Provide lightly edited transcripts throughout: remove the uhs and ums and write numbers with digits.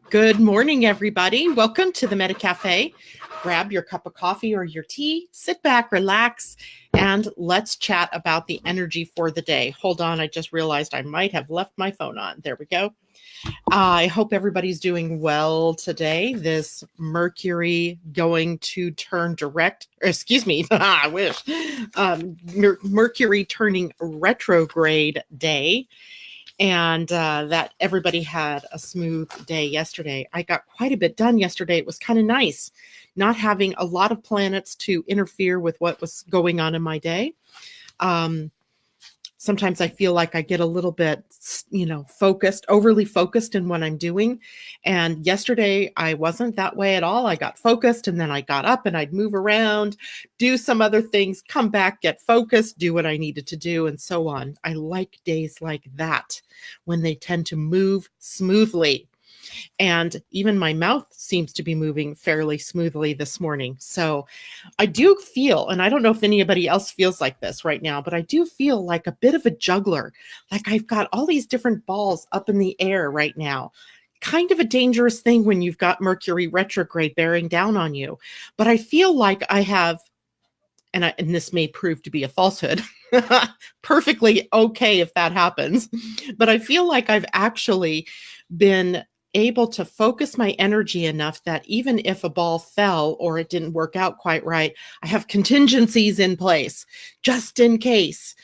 Good morning, everybody. Welcome to the Meta Cafe. Grab your cup of coffee or your tea, sit back, relax, and let's chat about the energy for the day. Hold on, I just realized I might have left my phone on. There we go. I hope everybody's doing well today. This Mercury going to turn direct, excuse me, I wish, Mercury turning retrograde day. And that everybody had a smooth day yesterday. I got quite a bit done yesterday. It was kind of nice not having a lot of planets to interfere with what was going on in my day. Sometimes I feel like I get a little bit, overly focused in what I'm doing. And yesterday I wasn't that way at all. I got focused and then I got up and I'd move around, do some other things, come back, get focused, do what I needed to do, and so on. I like days like that when they tend to move smoothly. And even my mouth seems to be moving fairly smoothly this morning. So I do feel, and I don't know if anybody else feels like this right now, but I do feel like a bit of a juggler. Like I've got all these different balls up in the air right now. Kind of a dangerous thing when you've got Mercury retrograde bearing down on you. But I feel like I have, and this may prove to be a falsehood, perfectly okay if that happens. But I feel like I've actually been able to focus my energy enough that even if a ball fell or it didn't work out quite right, I have contingencies in place just in case.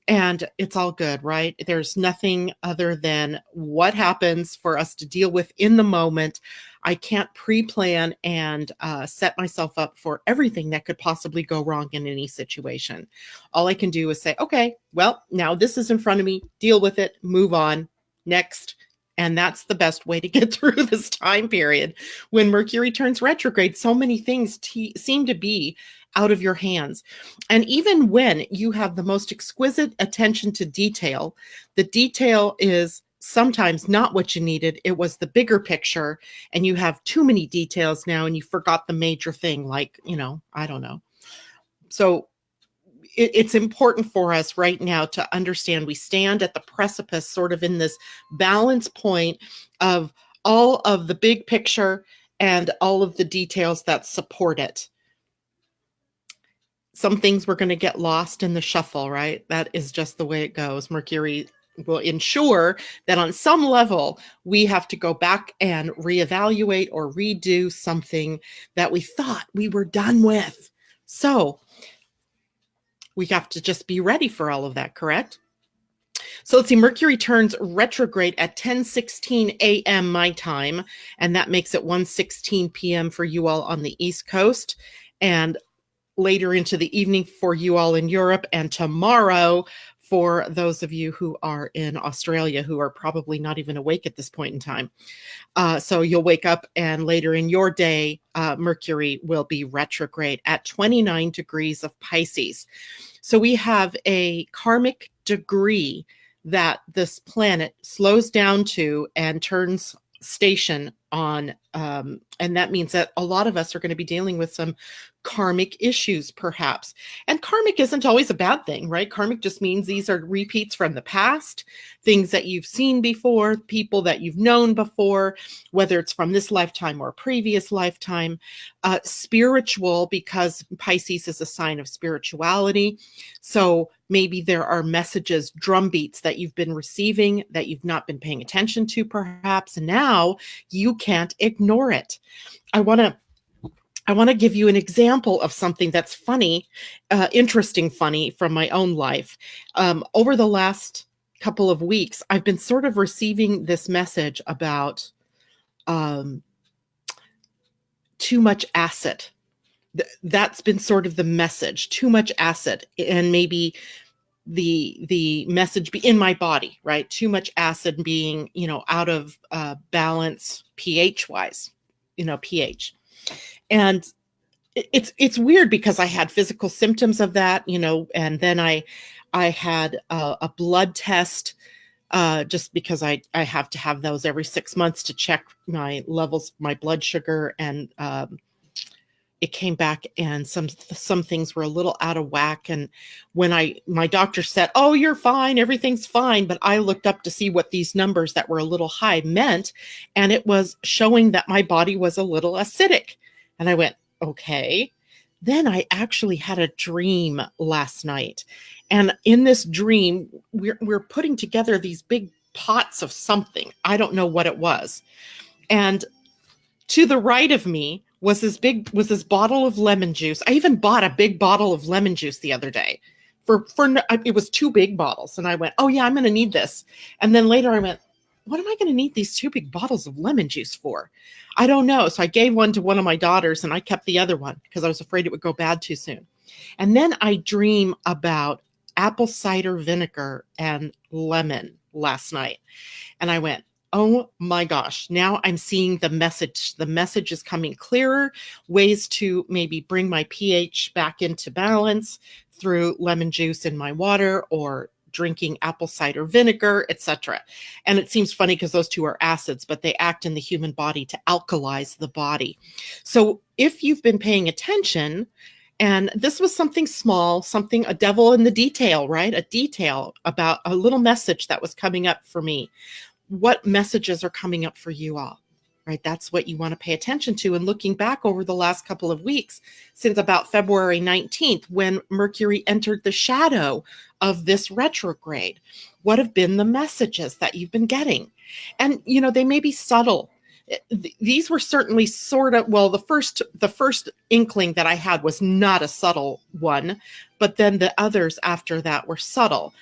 And it's all good, right? There's nothing other than what happens for us to deal with in the moment. I can't pre-plan and set myself up for everything that could possibly go wrong in any situation. All I can do is say, okay, well, now this is in front of me, deal with it, move on, next. And that's the best way to get through this time period. When Mercury turns retrograde, so many things seem to be out of your hands. And even when you have the most exquisite attention to detail, the detail is sometimes not what you needed. It was the bigger picture, and you have too many details now, and you forgot the major thing, like, I don't know. So it's important for us right now to understand we stand at the precipice, sort of in this balance point of all of the big picture and all of the details that support it. Some things we're going to get lost in the shuffle, right? That is just the way it goes. Mercury will ensure that on some level, we have to go back and reevaluate or redo something that we thought we were done with. So we have to just be ready for all of that, correct? So let's see, Mercury turns retrograde at 10:16 a.m. my time, and that makes it 1:16 p.m. for you all on the East Coast, and later into the evening for you all in Europe, and tomorrow for those of you who are in Australia who are probably not even awake at this point in time. So you'll wake up and later in your day, Mercury will be retrograde at 29 degrees of Pisces. So we have a karmic degree that this planet slows down to and turns station on. And that means that a lot of us are going to be dealing with some karmic issues, perhaps. And karmic isn't always a bad thing, right? Karmic just means these are repeats from the past, things that you've seen before, people that you've known before, whether it's from this lifetime or a previous lifetime. Spiritual, because Pisces is a sign of spirituality. So maybe there are messages, drumbeats that you've been receiving that you've not been paying attention to, perhaps, and now you can't ignore it. I want to give you an example of something that's funny, interesting, funny from my own life. Over the last couple of weeks, I've been sort of receiving this message about too much acid. That's been sort of the message, too much acid, and maybe the message be in my body, right? Too much acid being, out of balance pH wise, pH. And it's weird because I had physical symptoms of that, and then I had a blood test, just because I have to have those every 6 months to check my levels, my blood sugar, and it came back and some things were a little out of whack. And when my doctor said, "Oh, you're fine, everything's fine," but I looked up to see what these numbers that were a little high meant, and it was showing that my body was a little acidic. And I went, okay. Then I actually had a dream last night, and in this dream, we're putting together these big pots of something. I don't know what it was, and to the right of me was this bottle of lemon juice. I even bought a big bottle of lemon juice the other day. It was two big bottles, and I went, "Oh yeah, I'm going to need this." And then later I went, "What am I going to need these two big bottles of lemon juice for?" I don't know. So I gave one to one of my daughters, and I kept the other one because I was afraid it would go bad too soon. And then I dream about apple cider vinegar and lemon last night, and I went, "Oh my gosh, now I'm seeing the message. The message is coming clearer, ways to maybe bring my pH back into balance through lemon juice in my water or drinking apple cider vinegar, etc." And it seems funny because those two are acids, but they act in the human body to alkalize the body. So if you've been paying attention, and this was something small, a devil in the detail, right? A detail about a little message that was coming up for me. What messages are coming up for you all, right? That's what you want to pay attention to. And looking back over the last couple of weeks, since about February 19th, when Mercury entered the shadow of this retrograde, what have been the messages that you've been getting? And, they may be subtle. These were certainly sort of, well, the first inkling that I had was not a subtle one, but then the others after that were subtle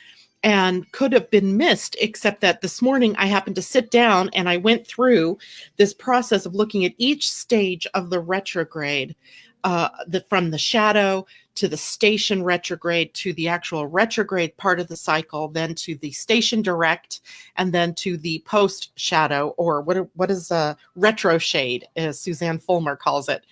and could have been missed, except that this morning I happened to sit down and I went through this process of looking at each stage of the retrograde, from the shadow to the station retrograde to the actual retrograde part of the cycle, then to the station direct, and then to the post shadow, or what is a retro shade, as Suzanne Fulmer calls it.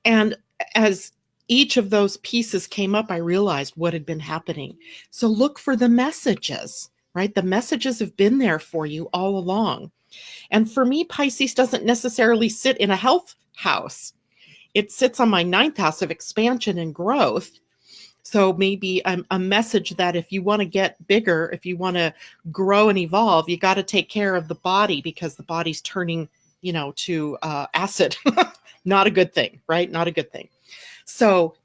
And as each of those pieces came up, I realized what had been happening. So look for the messages, right? The messages have been there for you all along. And for me, Pisces doesn't necessarily sit in a health house. It sits on my 9th house of expansion and growth. So maybe a message that if you want to get bigger, if you want to grow and evolve, you got to take care of the body, because the body's turning, to acid. Not a good thing, right? Not a good thing. So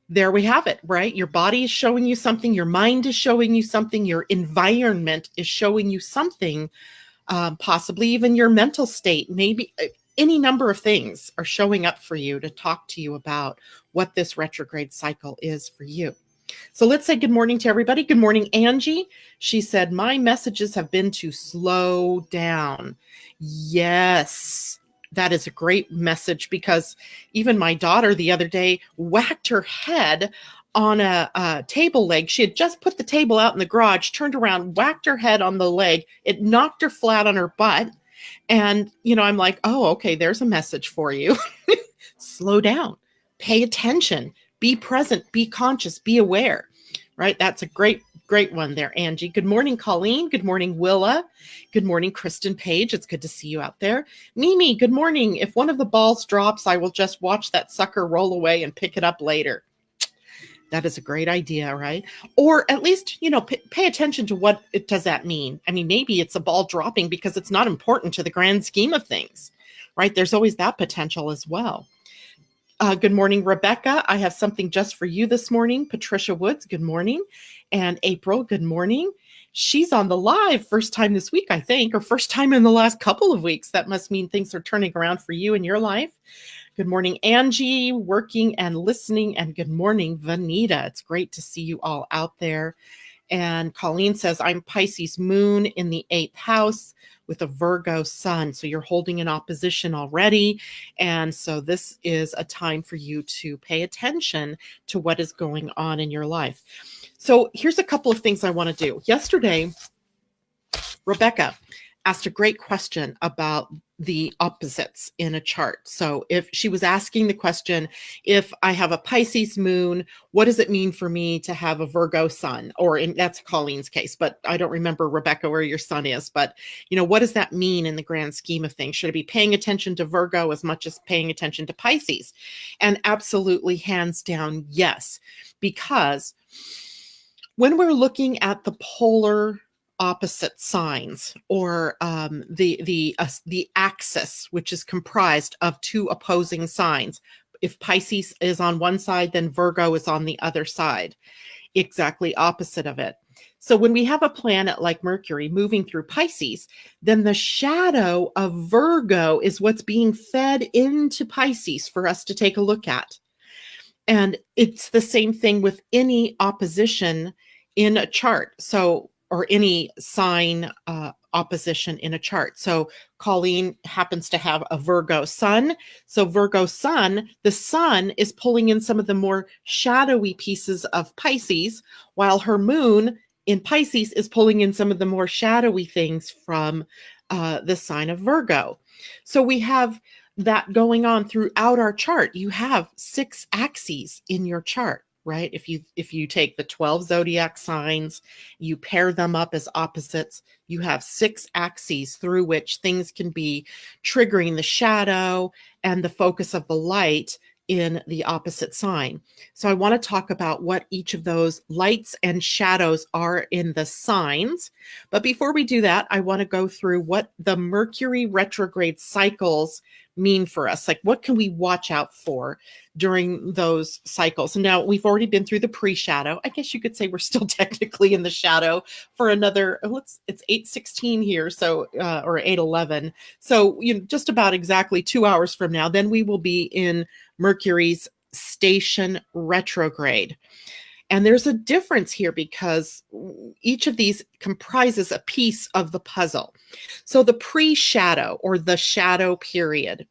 there we have it, right? Your body is showing you something. Your mind is showing you something. Your environment is showing you something, possibly even your mental state. Maybe any number of things are showing up for you to talk to you about what this retrograde cycle is for you. So let's say good morning to everybody. Good morning, Angie. She said, "My messages have been to slow down." Yes. That is a great message, because even my daughter the other day whacked her head on a table leg. She had just put the table out in the garage, turned around, whacked her head on the leg. It knocked her flat on her butt. And, I'm like, oh, okay, there's a message for you. Slow down, pay attention, be present, be conscious, be aware, right? That's a great one there, Angie. Good morning, Colleen. Good morning, Willa. Good morning, Kristen Page. It's good to see you out there. Mimi, good morning. If one of the balls drops, I will just watch that sucker roll away and pick it up later. That is a great idea, right? Or at least, pay attention to what does that mean. I mean, maybe it's a ball dropping because it's not important to the grand scheme of things, right? There's always that potential as well. Good morning, Rebecca. I have something just for you this morning. Patricia Woods, good morning. And April, good morning. She's on the live first time this week, I think, or first time in the last couple of weeks. That must mean things are turning around for you in your life. Good morning, Angie, working and listening. And good morning, Vanita. It's great to see you all out there. And Colleen says, "I'm Pisces moon in the 8th house with a Virgo sun." So you're holding an opposition already. And so this is a time for you to pay attention to what is going on in your life. So here's a couple of things I want to do. Yesterday, Rebecca asked a great question about the opposites in a chart. So if she was asking the question, if I have a Pisces moon, what does it mean for me to have a Virgo sun? Or that's Colleen's case, but I don't remember, Rebecca, where your sun is. But, what does that mean in the grand scheme of things? Should I be paying attention to Virgo as much as paying attention to Pisces? And absolutely, hands down, yes. Because when we're looking at the polar opposite signs, or the axis, which is comprised of two opposing signs. If Pisces is on one side, then Virgo is on the other side, exactly opposite of it. So when we have a planet like Mercury moving through Pisces, then the shadow of Virgo is what's being fed into Pisces for us to take a look at. And it's the same thing with any opposition in a chart. So, or any sign opposition in a chart. So Colleen happens to have a Virgo sun. So Virgo sun, the sun is pulling in some of the more shadowy pieces of Pisces, while her moon in Pisces is pulling in some of the more shadowy things from the sign of Virgo. So we have that going on throughout our chart. You have 6 axes in your chart, right? If you take the 12 zodiac signs, you pair them up as opposites, you have 6 axes through which things can be triggering the shadow and the focus of the light in the opposite sign. So I want to talk about what each of those lights and shadows are in the signs. But before we do that, I want to go through what the Mercury retrograde cycles mean for us. Like, what can we watch out for during those cycles? And now we've already been through the pre-shadow. I guess you could say we're still technically in the shadow for another, it's 8:16 here, so or 8:11. So just about exactly 2 hours from now, then we will be in Mercury's station retrograde. And there's a difference here because each of these comprises a piece of the puzzle. So the pre-shadow, or the shadow period,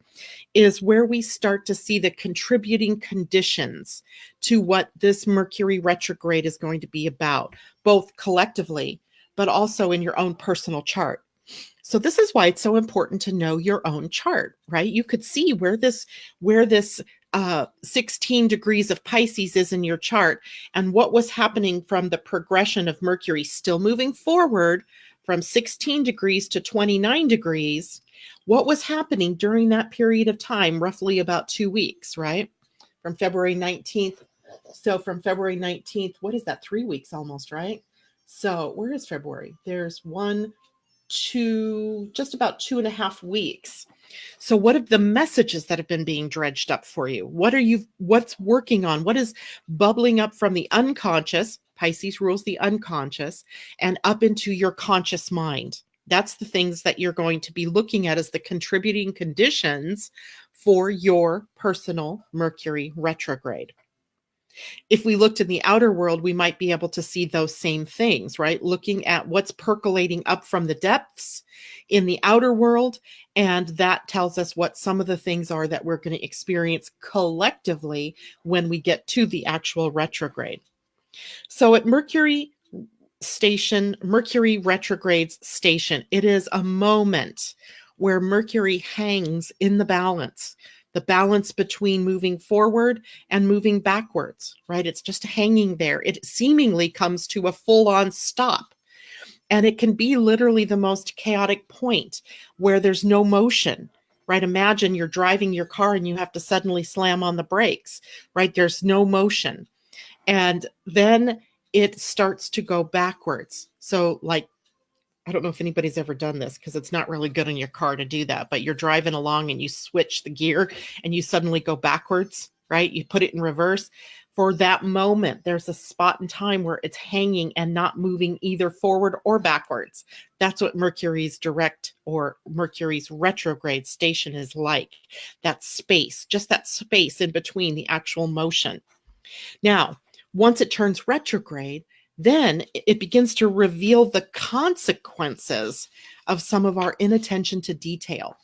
is where we start to see the contributing conditions to what this Mercury retrograde is going to be about, both collectively, but also in your own personal chart. So this is why it's so important to know your own chart, right? You could see where this 16 degrees of Pisces is in your chart, and what was happening from the progression of Mercury still moving forward from 16 degrees to 29 degrees. What was happening during that period of time, roughly about 2 weeks, right? From February 19th. So from February 19th, what is that? 3 weeks almost, right? So where is February? There's 1, 2, just about 2.5 weeks. So what are the messages that have been being dredged up for you? What's working on? What is bubbling up from the unconscious? Pisces rules the unconscious, and up into your conscious mind. That's the things that you're going to be looking at as the contributing conditions for your personal Mercury retrograde. If we looked in the outer world, we might be able to see those same things, right? Looking at what's percolating up from the depths in the outer world. And that tells us what some of the things are that we're going to experience collectively when we get to the actual retrograde. So at Mercury retrograde's station, it is a moment where Mercury hangs in the balance between moving forward and moving backwards, right? It's just hanging there. It seemingly comes to a full-on stop. And it can be literally the most chaotic point where there's no motion, right? Imagine you're driving your car and you have to suddenly slam on the brakes, right? There's no motion. And then it starts to go backwards. So like, I don't know if anybody's ever done this because it's not really good on your car to do that, but you're driving along and you switch the gear and you suddenly go backwards, right? You put it in reverse. For that moment, there's a spot in time where it's hanging and not moving either forward or backwards. That's what Mercury's direct or Mercury's retrograde station is like. That space, just that space in between the actual motion. Now, once it turns retrograde, then it begins to reveal the consequences of some of our inattention to detail.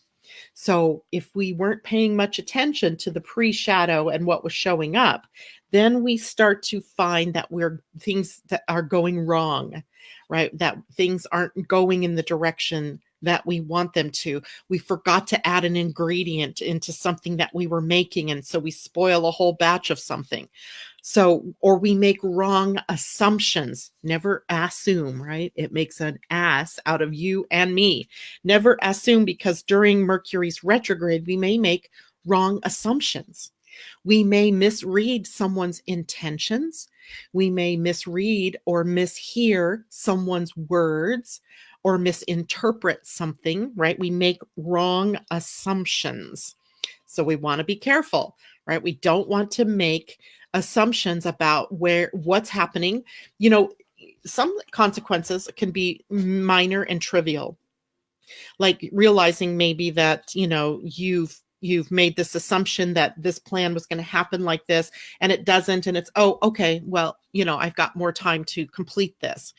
So if we weren't paying much attention to the pre-shadow and what was showing up, then we start to find that things that are going wrong, right? That things aren't going in the direction that we want them to. We forgot to add an ingredient into something that we were making, and so we spoil a whole batch of something. So, or we make wrong assumptions. Never assume, right? It makes an ass out of you and me. Never assume, because during Mercury's retrograde, we may make wrong assumptions. We may misread someone's intentions. We may misread or mishear someone's words or misinterpret something, right? We make wrong assumptions. So we want to be careful, right? We don't want to make assumptions about what's happening. You know, some consequences can be minor and trivial, like realizing maybe that, you've made this assumption that this plan was going to happen like this, and it doesn't, and it's, oh, okay, well, I've got more time to complete this.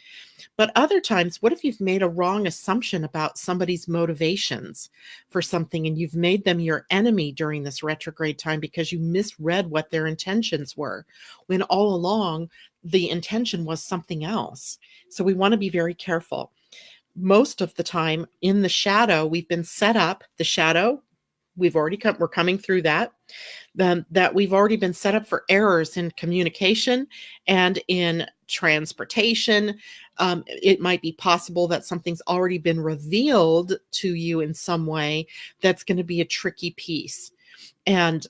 But other times, what if you've made a wrong assumption about somebody's motivations for something, and you've made them your enemy during this retrograde time because you misread what their intentions were, when all along the intention was something else? So we want to be very careful. Most of the time in the shadow, we've been set up. The shadow, we're coming through that. That we've already been set up for errors in communication and in transportation. It might be possible that something's already been revealed to you in some way that's going to be a tricky piece. And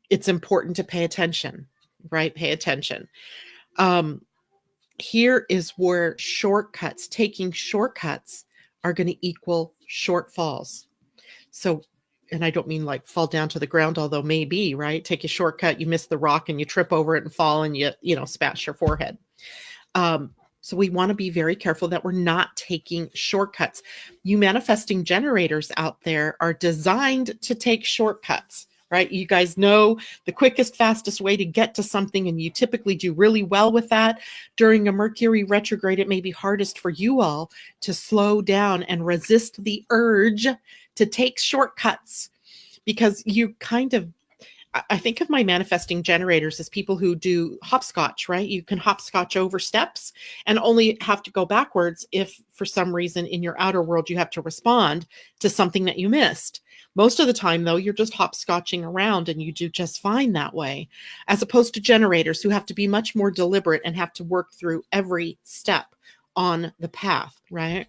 it's important to pay attention, right? Pay attention. Here is where taking shortcuts are going to equal shortfalls. So, and I don't mean like fall down to the ground, although maybe, right? Take a shortcut, you miss the rock and you trip over it and fall and you smash your forehead. So we want to be very careful that we're not taking shortcuts. You manifesting generators out there are designed to take shortcuts, right? You guys know the quickest, fastest way to get to something, and you typically do really well with that. During a Mercury retrograde, it may be hardest for you all to slow down and resist the urge to take shortcuts, because you I think of my manifesting generators as people who do hopscotch, right? You can hopscotch over steps and only have to go backwards if for some reason in your outer world you have to respond to something that you missed. Most of the time, though, you're just hopscotching around and you do just fine that way, as opposed to generators who have to be much more deliberate and have to work through every step on the path, right?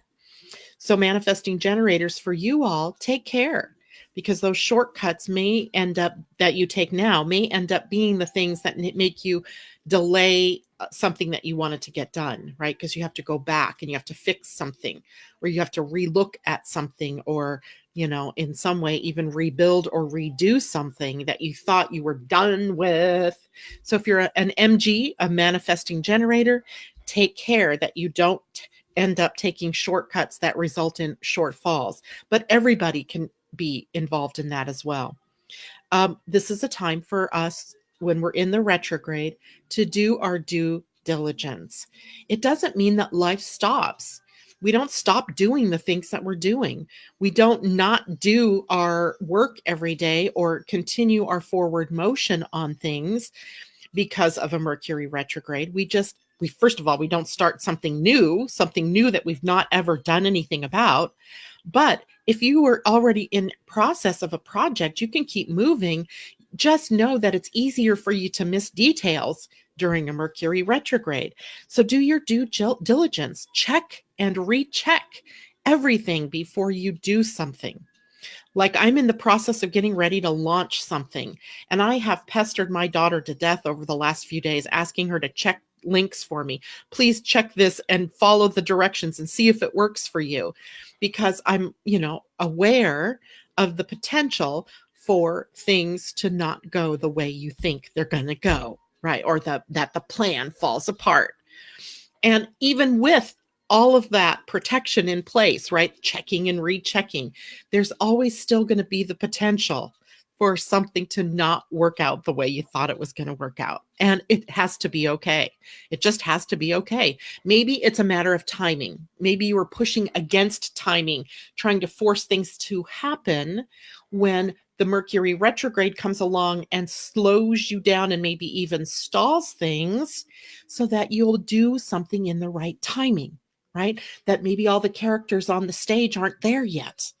So manifesting generators, for you all, take care, because those shortcuts that you take now may end up being the things that make you delay something that you wanted to get done, right? Because you have to go back and you have to fix something, or you have to relook at something, or, in some way even rebuild or redo something that you thought you were done with. So if you're an MG, a manifesting generator, take care that you don't end up taking shortcuts that result in shortfalls. But everybody can be involved in that as well. This is a time for us, when we're in the retrograde, to do our due diligence. It doesn't mean that life stops. We don't stop doing the things that we're doing. We don't not do our work every day or continue our forward motion on things because of a Mercury retrograde. We first of all, we don't start something new that we've not ever done anything about. But if you were already in process of a project, you can keep moving. Just know that it's easier for you to miss details during a Mercury retrograde. So do your due diligence. Check and recheck everything before you do something. Like, I'm in the process of getting ready to launch something, and I have pestered my daughter to death over the last few days, asking her to check links for me. Please check this and follow the directions and see if it works for you, because I'm, aware of the potential for things to not go the way you think they're going to go, right? Or that the plan falls apart. And even with all of that protection in place, right? Checking and rechecking, there's always still going to be the potential for something to not work out the way you thought it was going to work out. And it has to be okay. It just has to be okay. Maybe it's a matter of timing. Maybe you were pushing against timing, trying to force things to happen, when the Mercury retrograde comes along and slows you down and maybe even stalls things so that you'll do something in the right timing, right? That maybe all the characters on the stage aren't there yet,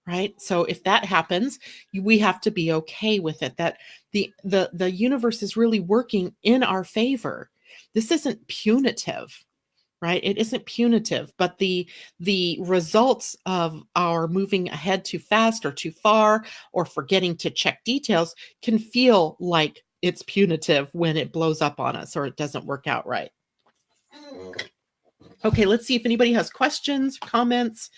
right? So if that happens, we have to be okay with it, that the universe is really working in our favor. This isn't punitive, right? It isn't punitive, but the results of our moving ahead too fast or too far or forgetting to check details can feel like it's punitive when it blows up on us or it doesn't work out right. Okay, let's see if anybody has questions, comments.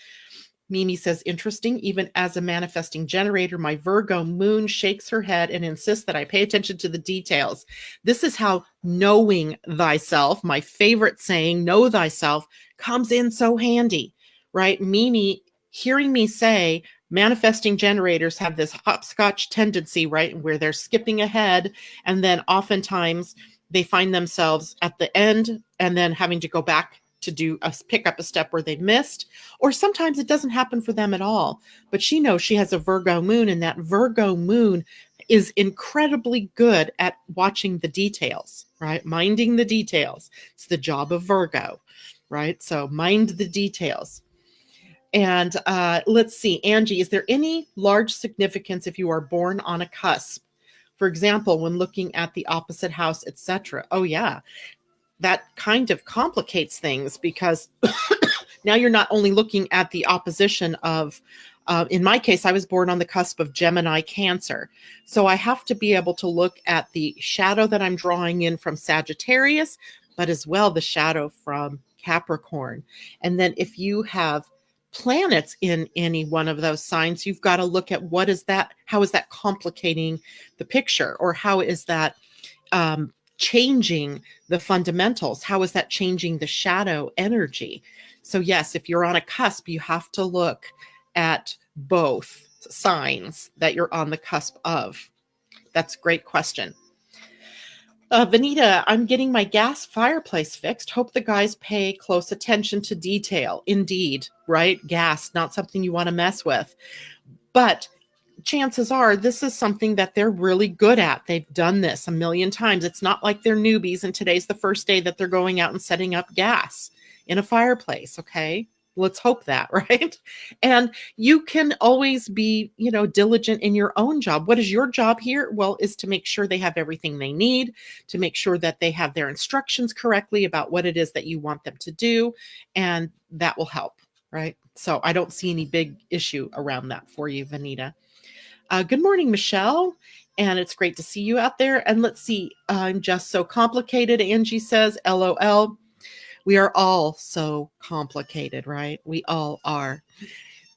Mimi says, interesting. Even as a manifesting generator, my Virgo moon shakes her head and insists that I pay attention to the details. This is how knowing thyself, my favorite saying, know thyself, comes in so handy, right? Mimi, hearing me say, manifesting generators have this hopscotch tendency, right? Where they're skipping ahead. And then oftentimes they find themselves at the end and then having to go back to pick up a step where they missed, or sometimes it doesn't happen for them at all. But she knows she has a Virgo moon, and that Virgo moon is incredibly good at watching the details, right? Minding the details. It's the job of Virgo, right? So mind the details. And let's see, Angie, is there any large significance if you are born on a cusp? For example, when looking at the opposite house, etc. Oh, yeah. That kind of complicates things because now you're not only looking at the opposition of, in my case, I was born on the cusp of Gemini Cancer. So I have to be able to look at the shadow that I'm drawing in from Sagittarius, but as well the shadow from Capricorn. And then if you have planets in any one of those signs, you've got to look at how is that complicating the picture, or how is that changing the fundamentals? How is that changing the shadow energy? So yes, if you're on a cusp, you have to look at both signs that you're on the cusp of. That's a great question. Vanita, I'm getting my gas fireplace fixed. Hope the guys pay close attention to detail. Indeed, right? Gas, not something you want to mess with. But chances are this is something that they're really good at. They've done this a million times. It's not like they're newbies and today's the first day that they're going out and setting up gas in a fireplace. Okay. Let's hope that, right? And you can always be, diligent in your own job. What is your job here? Well, is to make sure they have everything they need, to make sure that they have their instructions correctly about what it is that you want them to do. And that will help, right? So I don't see any big issue around that for you, Vanita. Good morning, Michelle. And it's great to see you out there. And let's see, I'm just so complicated. Angie says, LOL. We are all so complicated, right? We all are.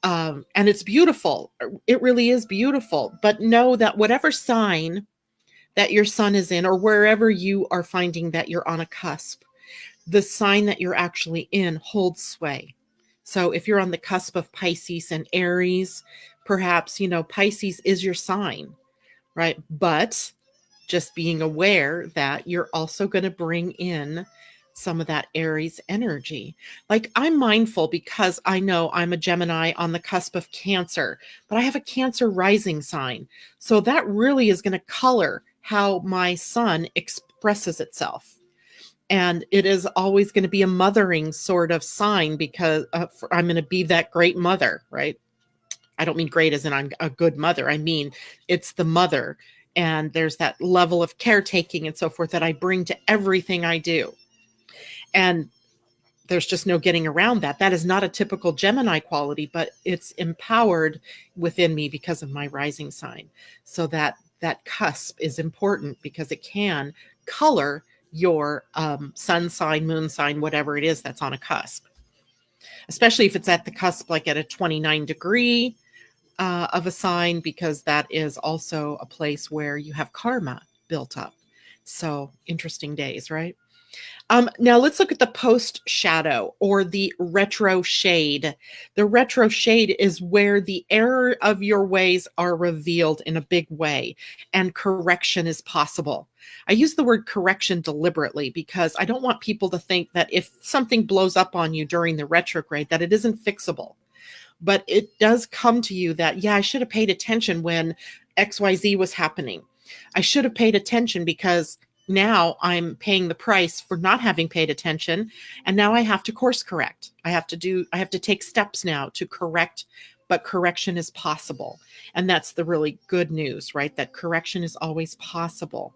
And it's beautiful. It really is beautiful. But know that whatever sign that your sun is in, or wherever you are finding that you're on a cusp, the sign that you're actually in holds sway. So if you're on the cusp of Pisces and Aries, perhaps, Pisces is your sign, right? But just being aware that you're also going to bring in some of that Aries energy. Like, I'm mindful because I know I'm a Gemini on the cusp of Cancer, but I have a Cancer rising sign. So that really is going to color how my sun expresses itself. And it is always going to be a mothering sort of sign because I'm going to be that great mother, right? I don't mean great as in I'm a good mother. I mean, it's the mother. And there's that level of caretaking and so forth that I bring to everything I do. And there's just no getting around that. That is not a typical Gemini quality, but it's empowered within me because of my rising sign. So that cusp is important because it can color your sun sign, moon sign, whatever it is that's on a cusp. Especially if it's at the cusp, like at a 29 degree of a sign, because that is also a place where you have karma built up. So interesting days, right? Now let's look at the post shadow, or the retro shade. The retro shade is where the error of your ways are revealed in a big way and correction is possible. I use the word correction deliberately because I don't want people to think that if something blows up on you during the retrograde, that it isn't fixable. But it does come to you that, yeah, I should have paid attention when XYZ was happening. I should have paid attention because now I'm paying the price for not having paid attention. And now I have to course correct. I have to take steps now to correct, but correction is possible. And that's the really good news, right? That correction is always possible.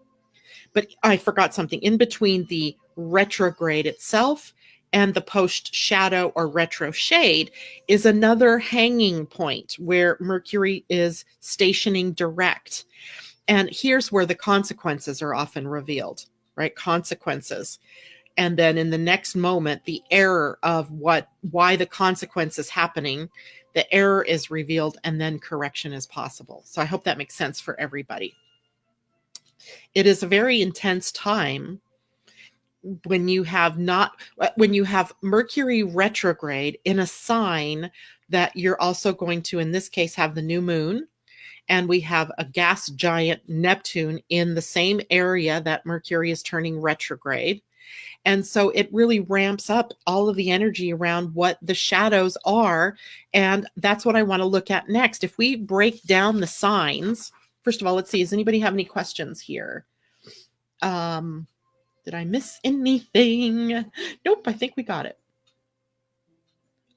But I forgot something. In between the retrograde itself and the post shadow or retro shade is another hanging point where Mercury is stationing direct. And here's where the consequences are often revealed, right? Consequences. And then in the next moment, the error of why the consequence is happening, the error is revealed, and then correction is possible. So I hope that makes sense for everybody. It is a very intense time when you have Mercury retrograde in a sign that you're also going to, in this case, have the new moon. And we have a gas giant Neptune in the same area that Mercury is turning retrograde. And so it really ramps up all of the energy around what the shadows are. And that's what I want to look at next. If we break down the signs, first of all, let's see, does anybody have any questions here? Did I miss anything? Nope, I think we got it.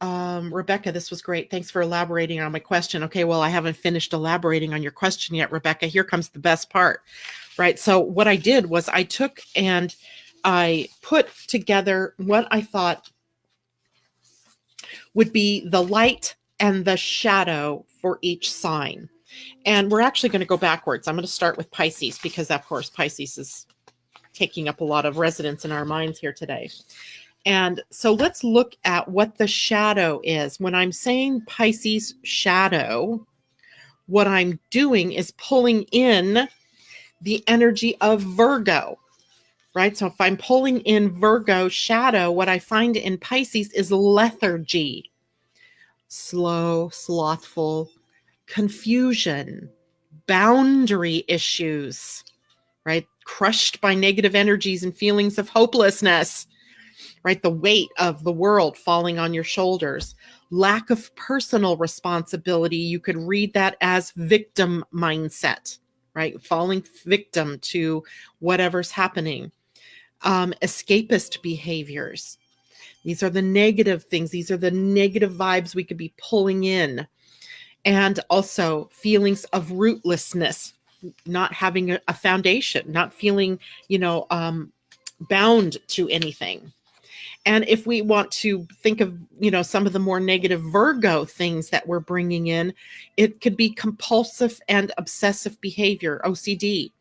Rebecca, this was great. Thanks for elaborating on my question. Okay, well, I haven't finished elaborating on your question yet, Rebecca. Here comes the best part, right? So what I did was I took and I put together what I thought would be the light and the shadow for each sign. And we're actually going to go backwards. I'm going to start with Pisces because, of course, Pisces is taking up a lot of residence in our minds here today. And so let's look at what the shadow is. When I'm saying Pisces shadow, what I'm doing is pulling in the energy of Virgo, right? So if I'm pulling in Virgo shadow, what I find in Pisces is lethargy, slow, slothful, confusion, boundary issues, right? Crushed by negative energies and feelings of hopelessness, right? The weight of the world falling on your shoulders, lack of personal responsibility. You could read that as victim mindset, right? Falling victim to whatever's happening. Escapist behaviors. These are the negative things. These are the negative vibes we could be pulling in. And also feelings of rootlessness, not having a foundation, not feeling, bound to anything. And if we want to think of, some of the more negative Virgo things that we're bringing in, it could be compulsive and obsessive behavior, OCD,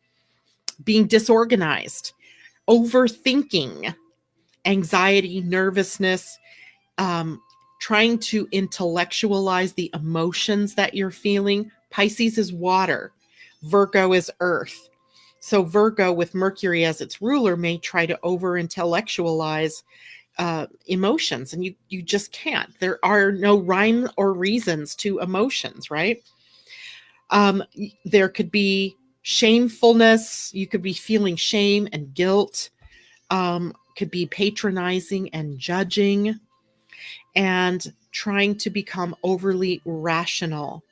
being disorganized, overthinking, anxiety, nervousness, trying to intellectualize the emotions that you're feeling. Pisces is water. Virgo is earth. So Virgo with Mercury as its ruler may try to over-intellectualize emotions, and you just can't. There are no rhyme or reasons to emotions, right? There could be shamefulness. You could be feeling shame and guilt. Could be patronizing and judging, and trying to become overly rational.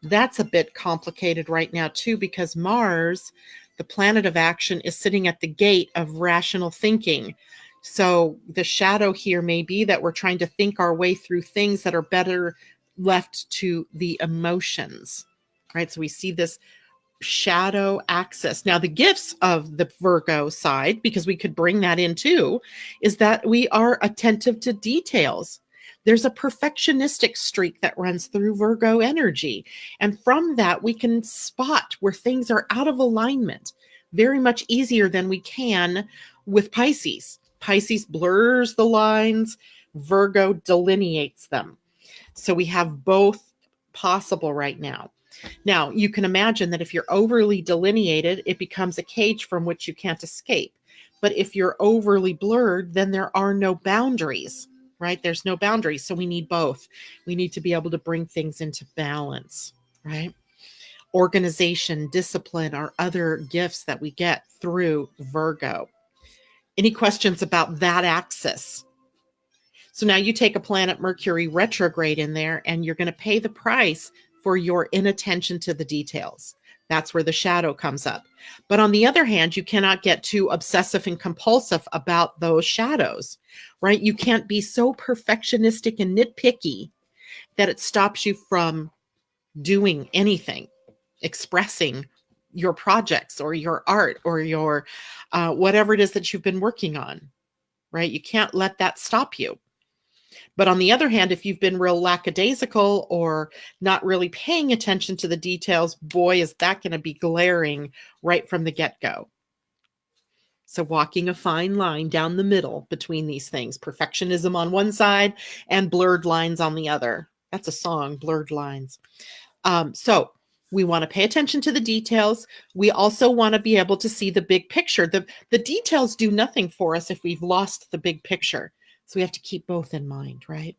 That's a bit complicated right now too, because Mars, the planet of action, is sitting at the gate of rational thinking. So the shadow here may be that we're trying to think our way through things that are better left to the emotions, right? So we see this shadow axis. Now, the gifts of the Virgo side, because we could bring that in too, is that we are attentive to details. There's a perfectionistic streak that runs through Virgo energy. And from that, we can spot where things are out of alignment very much easier than we can with Pisces. Pisces blurs the lines, Virgo delineates them. So we have both possible right now. Now, you can imagine that if you're overly delineated, it becomes a cage from which you can't escape. But if you're overly blurred, then there are no boundaries, right? There's no boundaries. So we need both. We need to be able to bring things into balance, right? Organization, discipline are other gifts that we get through Virgo. Any questions about that axis? So now you take a planet Mercury retrograde in there, and you're going to pay the price for your inattention to the details. That's where the shadow comes up. But on the other hand, you cannot get too obsessive and compulsive about those shadows, right? You can't be so perfectionistic and nitpicky that it stops you from doing anything, expressing your projects or your art or your whatever it is that you've been working on, right? You can't let that stop you. But on the other hand, if you've been real lackadaisical or not really paying attention to the details, boy, is that going to be glaring right from the get-go. So walking a fine line down the middle between these things, perfectionism on one side and blurred lines on the other. That's a song, Blurred Lines. So we want to pay attention to the details. We also want to be able to see the big picture. The details do nothing for us if we've lost the big picture. So we have to keep both in mind, right?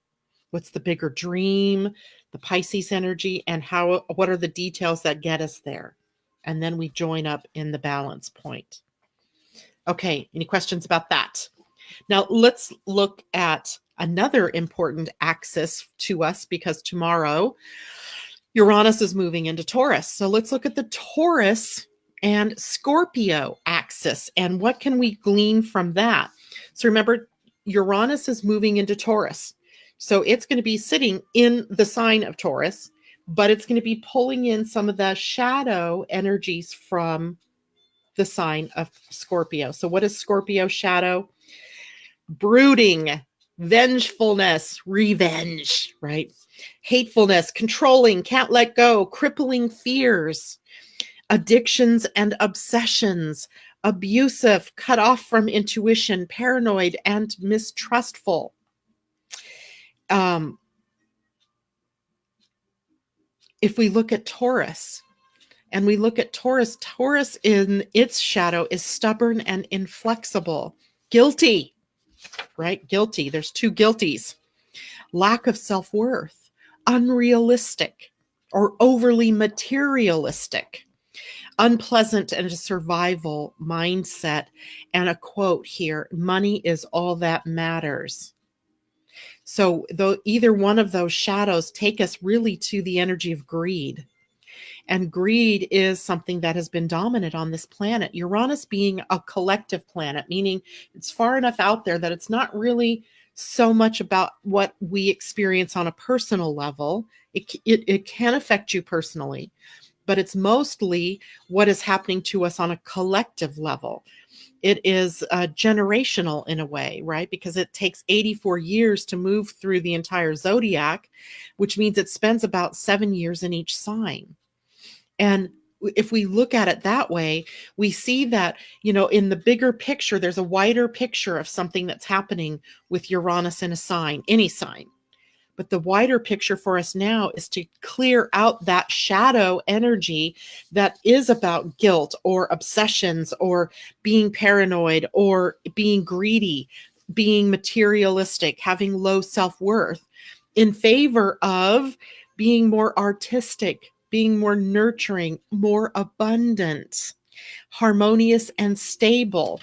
What's the bigger dream, the Pisces energy, and what are the details that get us there? And then we join up in the balance point. Okay, any questions about that? Now let's look at another important axis to us, because tomorrow Uranus is moving into Taurus. So let's look at the Taurus and Scorpio axis and what can we glean from that? So remember, Uranus is moving into Taurus. So it's going to be sitting in the sign of Taurus, but it's going to be pulling in some of the shadow energies from the sign of Scorpio. So what is Scorpio shadow? Brooding, vengefulness, revenge, right? Hatefulness, controlling, can't let go, crippling fears, addictions and obsessions, abusive, cut off from intuition, paranoid, and mistrustful. If we look at Taurus, and we look at Taurus, Taurus in its shadow is stubborn and inflexible, guilty, right? Guilty. There's two guilties. Lack of self-worth, unrealistic or overly materialistic, unpleasant and a survival mindset. And a quote here, money is all that matters. So though either one of those shadows take us really to the energy of greed. And greed is something that has been dominant on this planet. Uranus being a collective planet, meaning it's far enough out there that it's not really so much about what we experience on a personal level. It can affect you personally, but it's mostly what is happening to us on a collective level. It is generational in a way, right? Because it takes 84 years to move through the entire zodiac, which means it spends about 7 years in each sign. And if we look at it that way, we see that, in the bigger picture, there's a wider picture of something that's happening with Uranus in a sign, any sign. But the wider picture for us now is to clear out that shadow energy that is about guilt or obsessions or being paranoid or being greedy, being materialistic, having low self-worth, in favor of being more artistic, being more nurturing, more abundant, harmonious, and stable.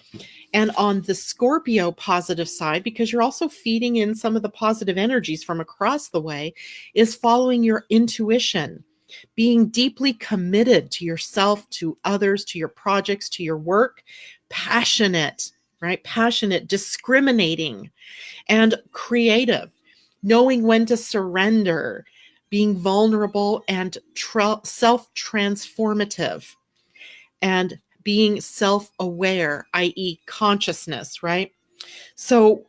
And on the Scorpio positive side, because you're also feeding in some of the positive energies from across the way, is following your intuition, being deeply committed to yourself, to others, to your projects, to your work, passionate, right? Passionate, discriminating, and creative, knowing when to surrender, being vulnerable and self-transformative, and being self-aware, i.e. consciousness, right? So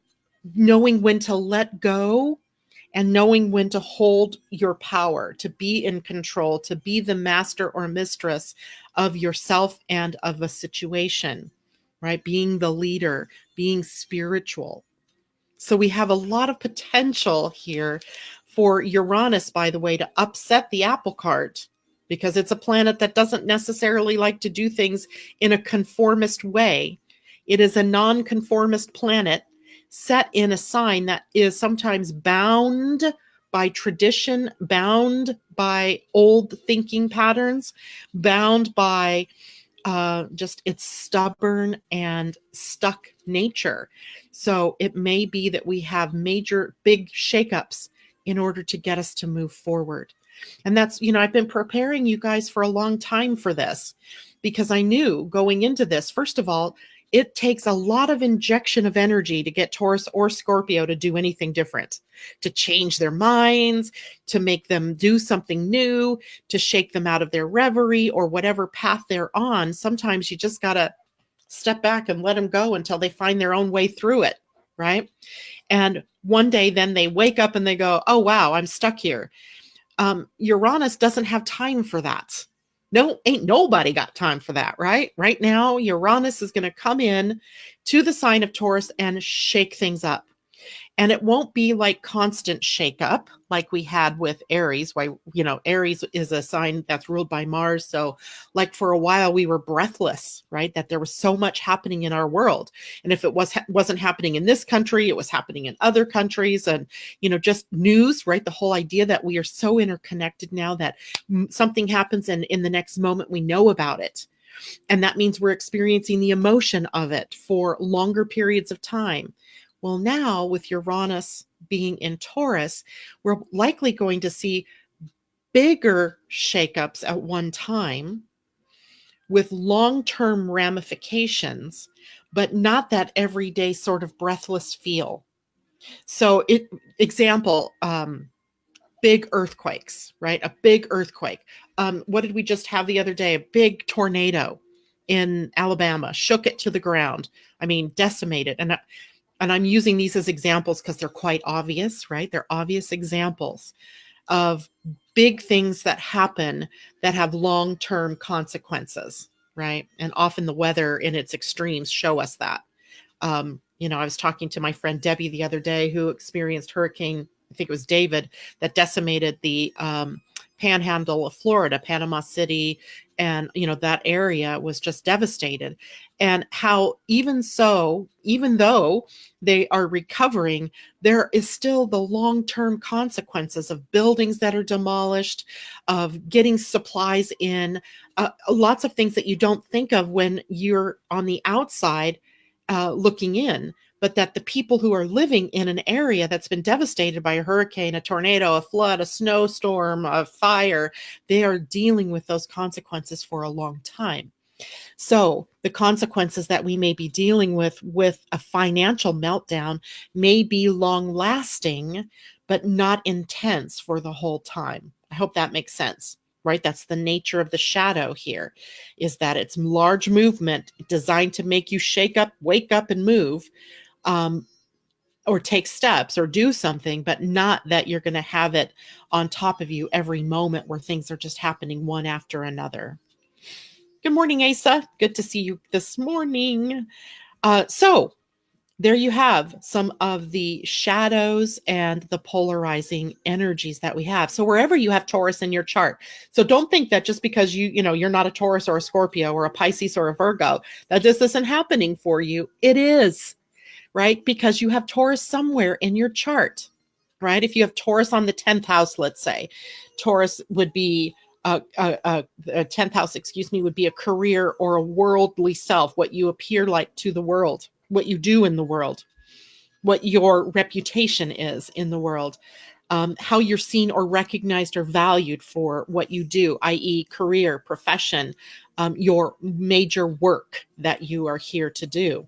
knowing when to let go and knowing when to hold your power, to be in control, to be the master or mistress of yourself and of a situation, right? Being the leader, being spiritual. So we have a lot of potential here for Uranus, by the way, to upset the apple cart, because it's a planet that doesn't necessarily like to do things in a conformist way. It is a non-conformist planet set in a sign that is sometimes bound by tradition, bound by old thinking patterns, bound by just its stubborn and stuck nature. So it may be that we have major, big shakeups in order to get us to move forward. And that's, I've been preparing you guys for a long time for this because I knew going into this, first of all, it takes a lot of injection of energy to get Taurus or Scorpio to do anything different, to change their minds, to make them do something new, to shake them out of their reverie or whatever path they're on. Sometimes you just got to step back and let them go until they find their own way through it, right? And one day then they wake up and they go, oh, wow, I'm stuck here. Uranus doesn't have time for that. No, ain't nobody got time for that, right? Right now, Uranus is going to come in to the sign of Taurus and shake things up. And it won't be like constant shakeup like we had with Aries. Why, Aries is a sign that's ruled by Mars. So like for a while we were breathless, right? That there was so much happening in our world. And if it wasn't happening in this country, it was happening in other countries. And, just news, right? The whole idea that we are so interconnected now that something happens and in the next moment we know about it. And that means we're experiencing the emotion of it for longer periods of time. Well, now with Uranus being in Taurus, we're likely going to see bigger shakeups at one time with long-term ramifications, but not that everyday sort of breathless feel. So example, big earthquakes, right? A big earthquake. What did we just have the other day? A big tornado in Alabama, shook it to the ground. I mean, decimated. And I'm using these as examples because they're quite obvious, right? They're obvious examples of big things that happen that have long-term consequences, right? And often the weather in its extremes show us that. I was talking to my friend Debbie the other day who experienced Hurricane, I think it was David, that decimated the panhandle of Florida, Panama City, and that area was just devastated. And how even though they are recovering, there is still the long-term consequences of buildings that are demolished, of getting supplies in, lots of things that you don't think of when you're on the outside looking in, but that the people who are living in an area that's been devastated by a hurricane, a tornado, a flood, a snowstorm, a fire, they are dealing with those consequences for a long time. So the consequences that we may be dealing with a financial meltdown may be long lasting, but not intense for the whole time. I hope that makes sense, right? That's the nature of the shadow here, is that it's large movement designed to make you shake up, wake up and move, or take steps or do something, but not that you're going to have it on top of you every moment where things are just happening one after another. Good morning, Asa. Good to see you this morning. So there you have some of the shadows and the polarizing energies that we have. So wherever you have Taurus in your chart, so don't think that just because you're not a Taurus or a Scorpio or a Pisces or a Virgo, that this isn't happening for you. It is, right? Because you have Taurus somewhere in your chart, right? If you have Taurus on the 10th house, let's say, Taurus would be a 10th house, would be a career or a worldly self, what you appear like to the world, what you do in the world, what your reputation is in the world, how you're seen or recognized or valued for what you do, i.e. career, profession, your major work that you are here to do.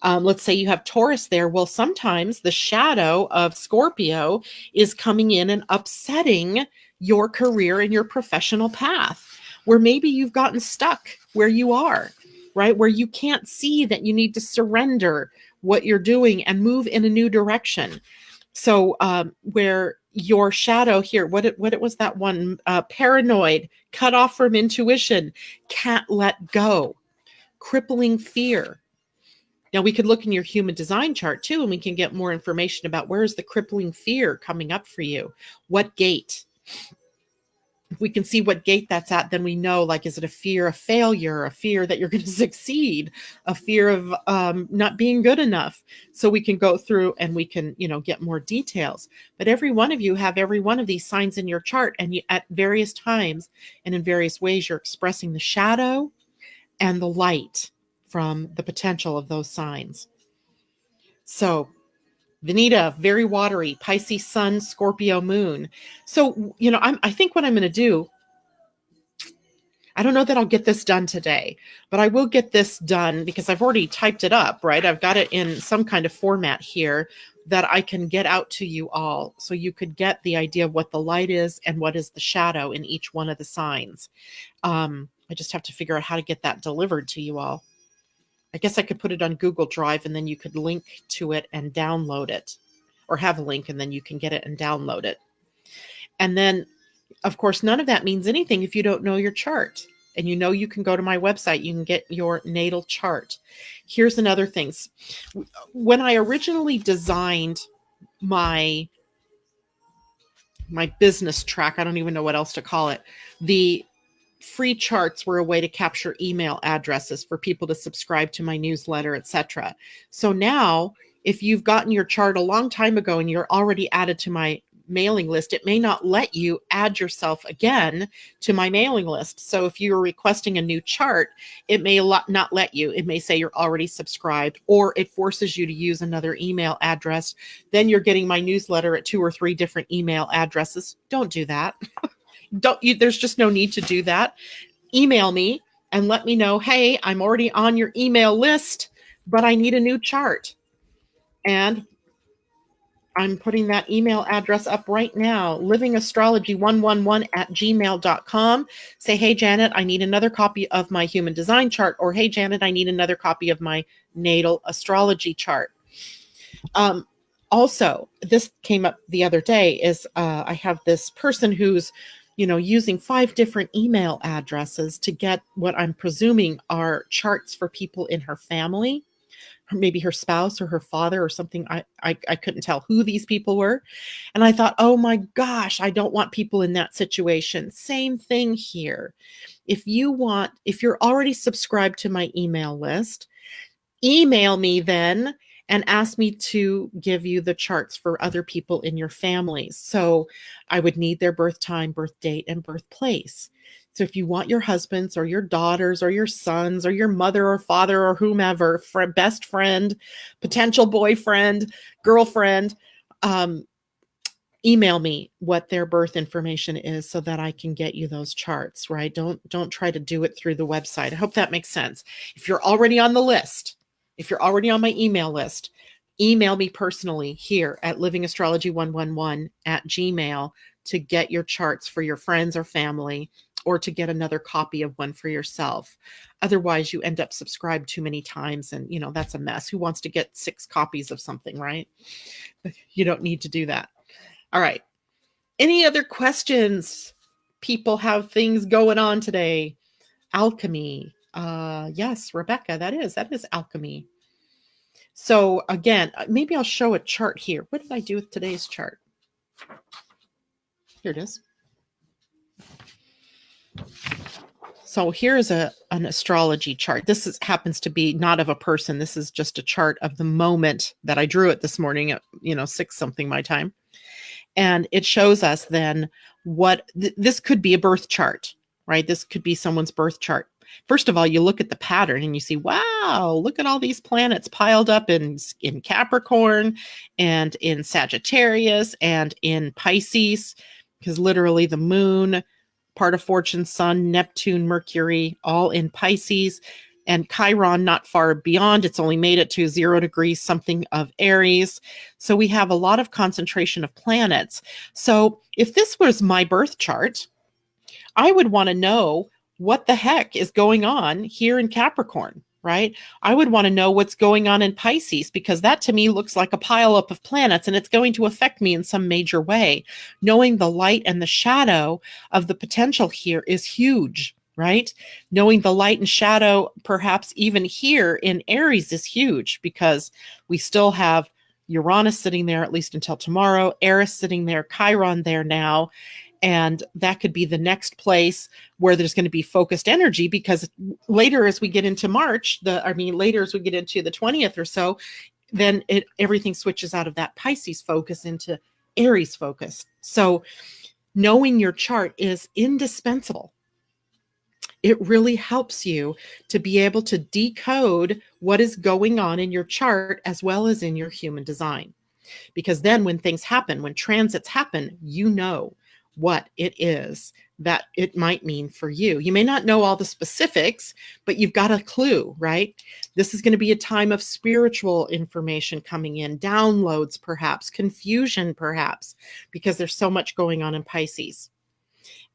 Let's say you have Taurus there. Well, sometimes the shadow of Scorpio is coming in and upsetting your career and your professional path, where maybe you've gotten stuck where you are, right? Where you can't see that you need to surrender what you're doing and move in a new direction. So where your shadow here, what was that one? Paranoid, cut off from intuition, can't let go, crippling fear. Now, we could look in your human design chart too, and we can get more information about where is the crippling fear coming up for you? What gate? If we can see what gate that's at, then we know, like, is it a fear of failure, a fear that you're going to succeed, a fear of not being good enough? So we can go through and we can, get more details. But every one of you have every one of these signs in your chart, and you, at various times and in various ways, you're expressing the shadow and the light from the potential of those signs. So Venita, very watery, Pisces sun, Scorpio moon. So, I think what I'm going to do, I don't know that I'll get this done today, but I will get this done because I've already typed it up, right? I've got it in some kind of format here that I can get out to you all so you could get the idea of what the light is and what is the shadow in each one of the signs. I just have to figure out how to get that delivered to you all. I guess I could put it on Google Drive and then you could link to it and download it, or have a link and then you can get it and download it. And then, of course, none of that means anything if you don't know your chart. And you can go to my website, you can get your natal chart. Here's another thing. When I originally designed my business track, I don't even know what else to call it, the free charts were a way to capture email addresses for people to subscribe to my newsletter, etc. So now, if you've gotten your chart a long time ago and you're already added to my mailing list, it may not let you add yourself again to my mailing list. So if you're requesting a new chart, it may not let you. It may say you're already subscribed, or it forces you to use another email address. Then you're getting my newsletter at 2 or 3 different email addresses. Don't do that. There's just no need to do that. Email me and let me know, hey, I'm already on your email list, but I need a new chart. And I'm putting that email address up right now, livingastrology111@gmail.com. Say, hey, Janet, I need another copy of my human design chart, or hey, Janet, I need another copy of my natal astrology chart. Also, this came up the other day, is I have this person who's using 5 different email addresses to get what I'm presuming are charts for people in her family, or maybe her spouse or her father or something. I couldn't tell who these people were. And I thought, oh my gosh, I don't want people in that situation. Same thing here. If you're already subscribed to my email list, email me then and ask me to give you the charts for other people in your families. So I would need their birth time, birth date, and birthplace. So if you want your husbands or your daughters or your sons or your mother or father or whomever, best friend, potential boyfriend, girlfriend, email me what their birth information is so that I can get you those charts, right? Don't try to do it through the website. I hope that makes sense. If you're already on the list, if you're already on my email list, email me personally here at livingastrology111@gmail to get your charts for your friends or family, or to get another copy of one for yourself. Otherwise, you end up subscribed too many times, and that's a mess. Who wants to get 6 copies of something, right? You don't need to do that. All right. Any other questions? People have things going on today. Alchemy. Yes, Rebecca, that is alchemy. So again, maybe I'll show a chart here. What did I do with today's chart? Here it is. So here's an astrology chart. This happens to be not of a person. This is just a chart of the moment that I drew it this morning at 6 something my time. And it shows us then what this could be a birth chart, right? This could be someone's birth chart. First of all, you look at the pattern and you see, wow, look at all these planets piled up in Capricorn and in Sagittarius and in Pisces, because literally the moon, part of fortune, sun, Neptune, Mercury, all in Pisces, and Chiron not far beyond. It's only made it to 0 degrees something of Aries. So we have a lot of concentration of planets. So if this was my birth chart, I would want to know what the heck is going on here in Capricorn, right? I would want to know what's going on in Pisces, because that to me looks like a pileup of planets, and it's going to affect me in some major way. Knowing the light and the shadow of the potential here is huge, right? Knowing the light and shadow, perhaps even here in Aries, is huge, because we still have Uranus sitting there, at least until tomorrow, Eris sitting there, Chiron there now. And that could be the next place where there's going to be focused energy, because later as we get into March, later as we get into the 20th or so, then everything switches out of that Pisces focus into Aries focus. So knowing your chart is indispensable. It really helps you to be able to decode what is going on in your chart as well as in your human design. Because then when things happen, when transits happen, you know what it is that it might mean for you. You may not know all the specifics, but you've got a clue, right? This is going to be a time of spiritual information coming in, downloads perhaps, confusion perhaps, because there's so much going on in Pisces.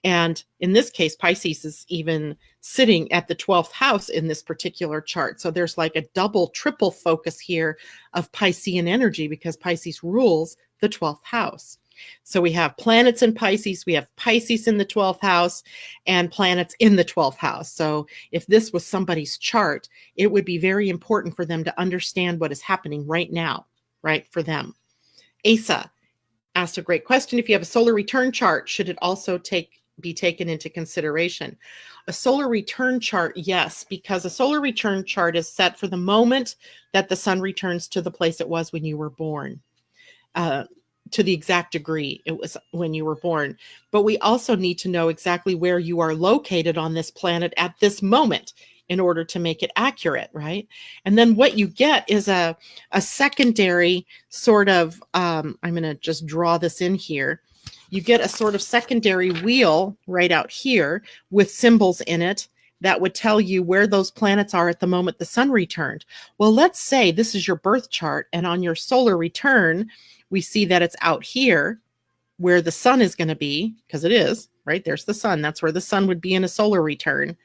And in this case, Pisces is even sitting at the 12th house in this particular chart. So there's like a double, triple focus here of Piscean energy because Pisces rules the 12th house. So we have planets in Pisces, we have Pisces in the 12th house, and planets in the 12th house. So if this was somebody's chart, it would be very important for them to understand what is happening right now, right, for them. Asa asked a great question. If you have a solar return chart, should it also be taken into consideration? A solar return chart, yes, because a solar return chart is set for the moment that the sun returns to the place it was when you were born. To the exact degree it was when you were born. But we also need to know exactly where you are located on this planet at this moment in order to make it accurate, right? And then what you get is a secondary sort of, I'm going to just draw this in here. You get a sort of secondary wheel right out here with symbols in it that would tell you where those planets are at the moment the sun returned. Well, let's say this is your birth chart, and on your solar return, we see that it's out here where the sun is going to be, because it is, right? There's the sun. That's where the sun would be in a solar return.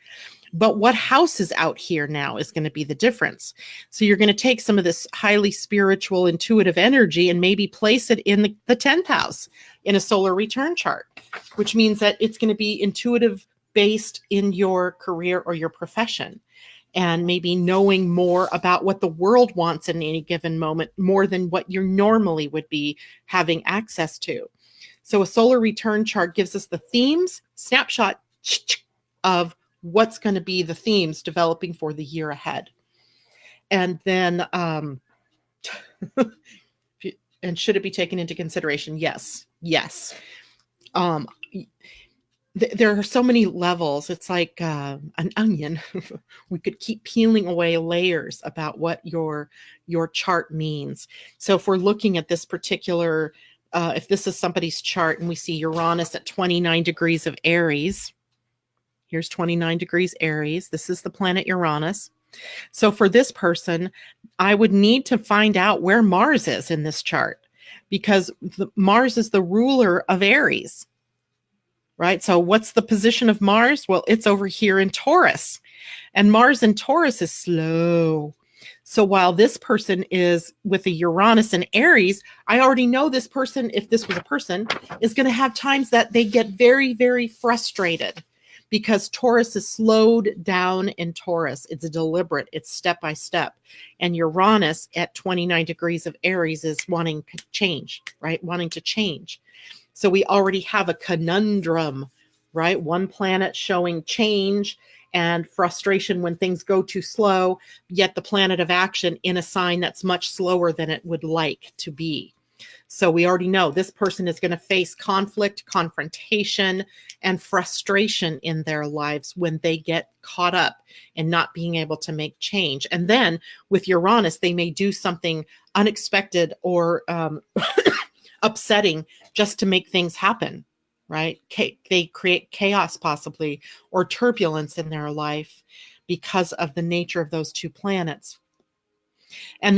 But what house is out here now is going to be the difference. So you're going to take some of this highly spiritual, intuitive energy and maybe place it in the 10th house in a solar return chart, which means that it's going to be intuitive based in your career or your profession. And maybe knowing more about what the world wants in any given moment, more than what you normally would be having access to. So a solar return chart gives us the themes, snapshot of what's going to be the themes developing for the year ahead. And then, and should it be taken into consideration? Yes. There are so many levels. It's like an onion. We could keep peeling away layers about what your chart means. So if we're looking at this particular, if this is somebody's chart and we see Uranus at 29 degrees of Aries, here's 29 degrees Aries. This is the planet Uranus. So for this person, I would need to find out where Mars is in this chart, because Mars is the ruler of Aries. Right? So what's the position of Mars? Well, it's over here in Taurus, and Mars in Taurus is slow. So while this person is with a Uranus and Aries, I already know this person, if this was a person, is going to have times that they get very, very frustrated because Taurus is slowed down in Taurus. It's deliberate. It's step by step. And Uranus at 29 degrees of Aries is wanting change, right? Wanting to change. So we already have a conundrum, right? One planet showing change and frustration when things go too slow, yet the planet of action in a sign that's much slower than it would like to be. So we already know this person is going to face conflict, confrontation, and frustration in their lives when they get caught up in not being able to make change. And then with Uranus, they may do something unexpected or upsetting just to make things happen, right? They create chaos possibly or turbulence in their life because of the nature of those two planets. And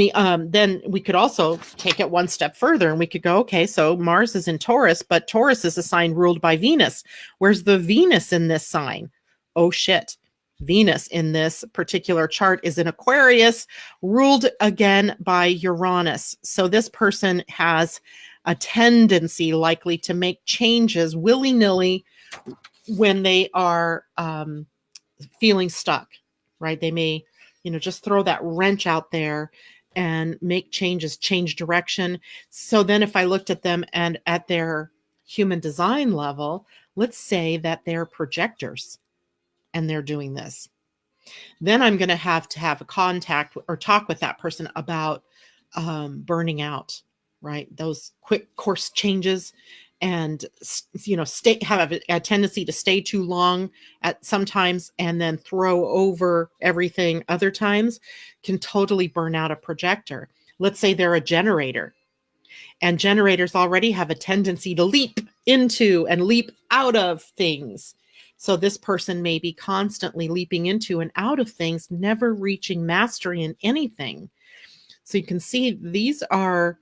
then we could also take it one step further and we could go, okay, so Mars is in Taurus, but Taurus is a sign ruled by Venus. Where's the Venus in this sign? Oh shit. Venus in this particular chart is in Aquarius, ruled again by Uranus. So this person has a tendency likely to make changes willy-nilly when they are feeling stuck, right? They may, just throw that wrench out there and make changes, change direction. So then if I looked at them and at their human design level, let's say that they're projectors and they're doing this. Then I'm going to have a contact or talk with that person about burning out, right? Those quick course changes and, have a tendency to stay too long at sometimes and then throw over everything other times can totally burn out a projector. Let's say they're a generator And generators already have a tendency to leap into and leap out of things. So this person may be constantly leaping into and out of things, never reaching mastery in anything. So you can see these are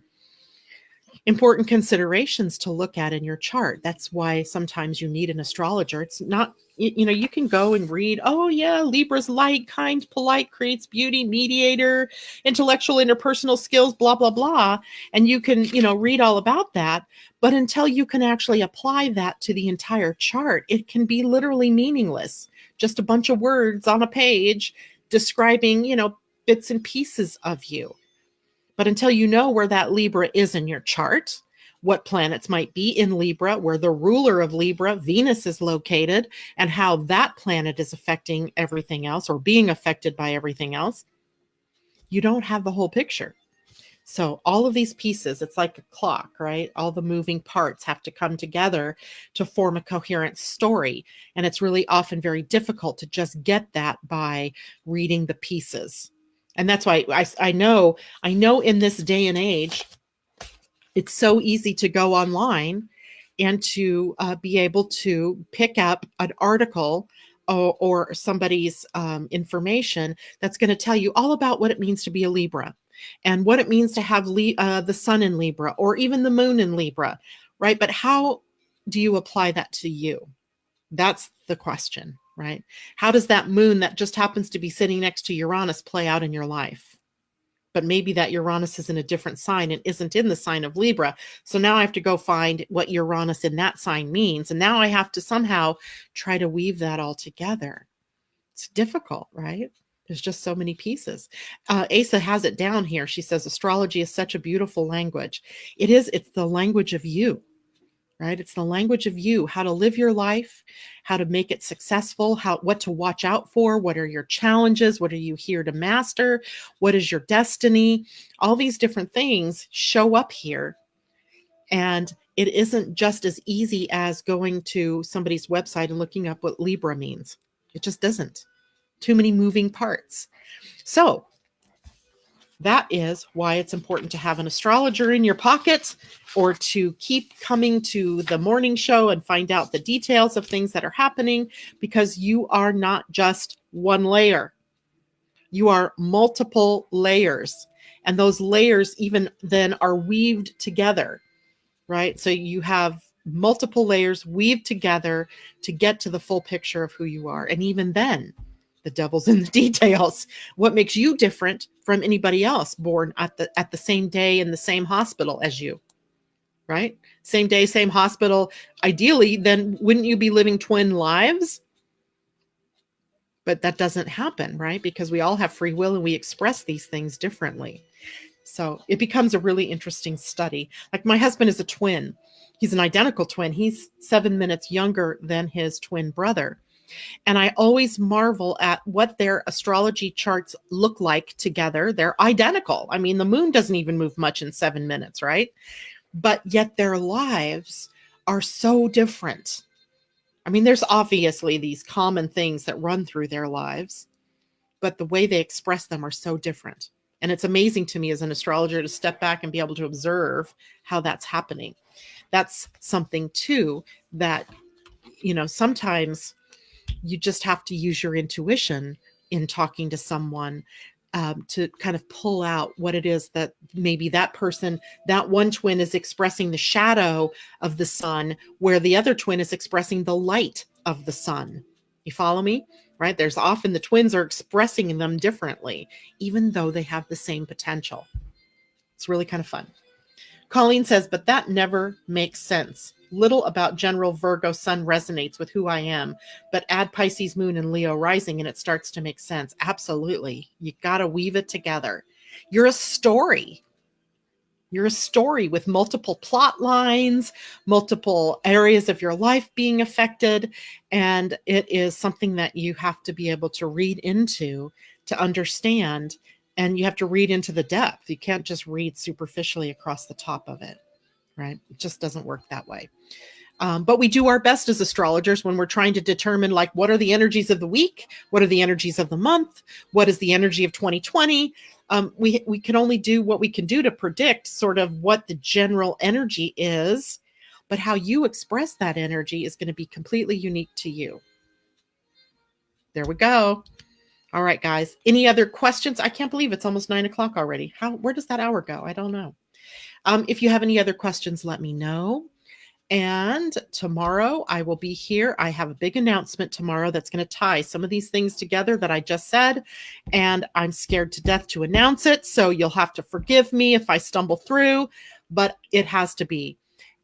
important considerations to look at in your chart. That's why sometimes you need an astrologer. It's not, you can go and read, oh yeah, Libra's light, kind, polite, creates beauty, mediator, intellectual, interpersonal skills, blah, blah, blah. And you can, read all about that. But until you can actually apply that to the entire chart, it can be literally meaningless. Just a bunch of words on a page describing, bits and pieces of you. But until you know where that Libra is in your chart, what planets might be in Libra, where the ruler of Libra, Venus, is located, and how that planet is affecting everything else or being affected by everything else, you don't have the whole picture. So all of these pieces, it's like a clock, right? All the moving parts have to come together to form a coherent story. And it's really often very difficult to just get that by reading the pieces. And that's why I know in this day and age, it's so easy to go online and to be able to pick up an article or somebody's information that's going to tell you all about what it means to be a Libra and what it means to have the sun in Libra or even the moon in Libra, right? But how do you apply that to you? That's the question, right? How does that moon that just happens to be sitting next to Uranus play out in your life? But maybe that Uranus is in a different sign and isn't in the sign of Libra. So now I have to go find what Uranus in that sign means. And now I have to somehow try to weave that all together. It's difficult, right? There's just so many pieces. Asa has it down here. She says, astrology is such a beautiful language. It is. It's the language of you. Right? It's the language of you, how to live your life, how to make it successful, what to watch out for, what are your challenges, what are you here to master, what is your destiny? All these different things show up here. And it isn't just as easy as going to somebody's website and looking up what Libra means. It just doesn't. Too many moving parts. So that is why it's important to have an astrologer in your pocket or to keep coming to the morning show and find out the details of things that are happening, because you are not just one layer. You are multiple layers. And those layers even then are weaved together, right? So you have multiple layers weaved together to get to the full picture of who you are. And even then, the devil's in the details. What makes you different from anybody else born at the same day in the same hospital as you, right? Same day, same hospital. Ideally, then wouldn't you be living twin lives? But that doesn't happen, right? Because we all have free will and we express these things differently. So it becomes a really interesting study. Like my husband is a twin. He's an identical twin. He's 7 minutes younger than his twin brother. And I always marvel at what their astrology charts look like together. They're identical. I mean, the moon doesn't even move much in 7 minutes, right? But yet their lives are so different. I mean, there's obviously these common things that run through their lives, but the way they express them are so different. And it's amazing to me as an astrologer to step back and be able to observe how that's happening. That's something too that, sometimes you just have to use your intuition in talking to someone to kind of pull out what it is that maybe that person, that one twin is expressing the shadow of the sun, where the other twin is expressing the light of the sun. You follow me? Right? There's often the twins are expressing them differently, even though they have the same potential. It's really kind of fun. Colleen says, but that never makes sense. Little about general Virgo sun resonates with who I am, but add Pisces moon and Leo rising and it starts to make sense. Absolutely. You got to weave it together. You're a story. You're a story with multiple plot lines, multiple areas of your life being affected. And it is something that you have to be able to read into to understand. And you have to read into the depth. You can't just read superficially across the top of it, right? It just doesn't work that way. But we do our best as astrologers when we're trying to determine, like, what are the energies of the week? What are the energies of the month? What is the energy of 2020? We can only do what we can do to predict sort of what the general energy is, but how you express that energy is going to be completely unique to you. There we go. All right, guys. Any other questions? I can't believe it's almost 9 o'clock already. Where does that hour go? I don't know. If you have any other questions, let me know. And tomorrow I will be here. I have a big announcement tomorrow that's going to tie some of these things together that I just said. And I'm scared to death to announce it. So you'll have to forgive me if I stumble through, but it has to be.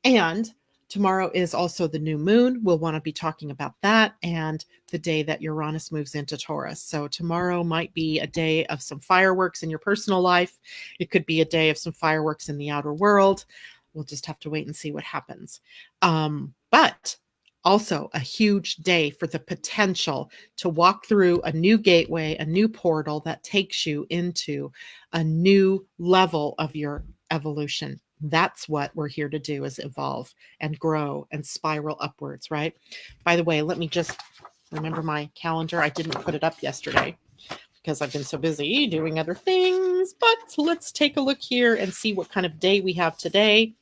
And tomorrow is also the new moon. We'll want to be talking about that and the day that Uranus moves into Taurus. So tomorrow might be a day of some fireworks in your personal life. It could be a day of some fireworks in the outer world. We'll just have to wait and see what happens. But also a huge day for the potential to walk through a new gateway, a new portal that takes you into a new level of your evolution. That's what we're here to do, is evolve and grow and spiral upwards, right? By the way, let me just remember my calendar. I didn't put it up yesterday because I've been so busy doing other things, but let's take a look here and see what kind of day we have today.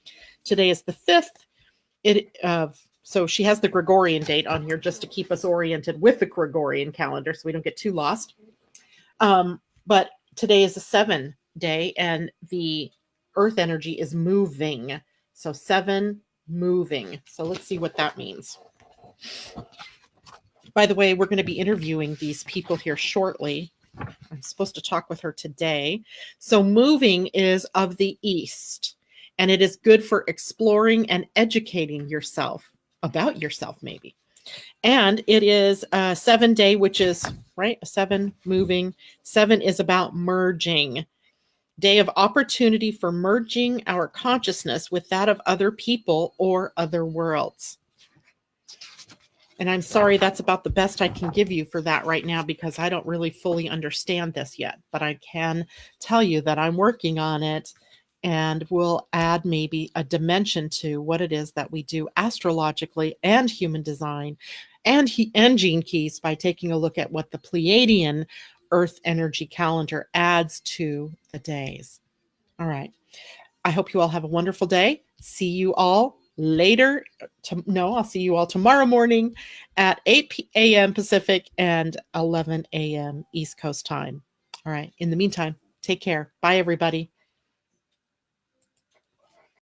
Today is the 5th. So she has the Gregorian date on here just to keep us oriented with the Gregorian calendar so we don't get too lost. But today is a 7 day and the Earth energy is moving. So 7 moving. So let's see what that means. By the way, we're going to be interviewing these people here shortly. I'm supposed to talk with her today. So moving is of the east, and it is good for exploring and educating yourself about yourself, maybe. And it is a 7 day, which is right, a 7 moving. 7 is about merging. Day of opportunity for merging our consciousness with that of other people or other worlds. And I'm sorry, that's about the best I can give you for that right now, because I don't really fully understand this yet. But I can tell you that I'm working on it, and we'll add maybe a dimension to what it is that we do astrologically and human design and gene keys by taking a look at what the Pleiadian Earth energy calendar adds to the days. All right. I hope you all have a wonderful day. See you all later. I'll see you all tomorrow morning at 8 a.m. Pacific and 11 a.m. East Coast time. All right. In the meantime, take care. Bye, everybody.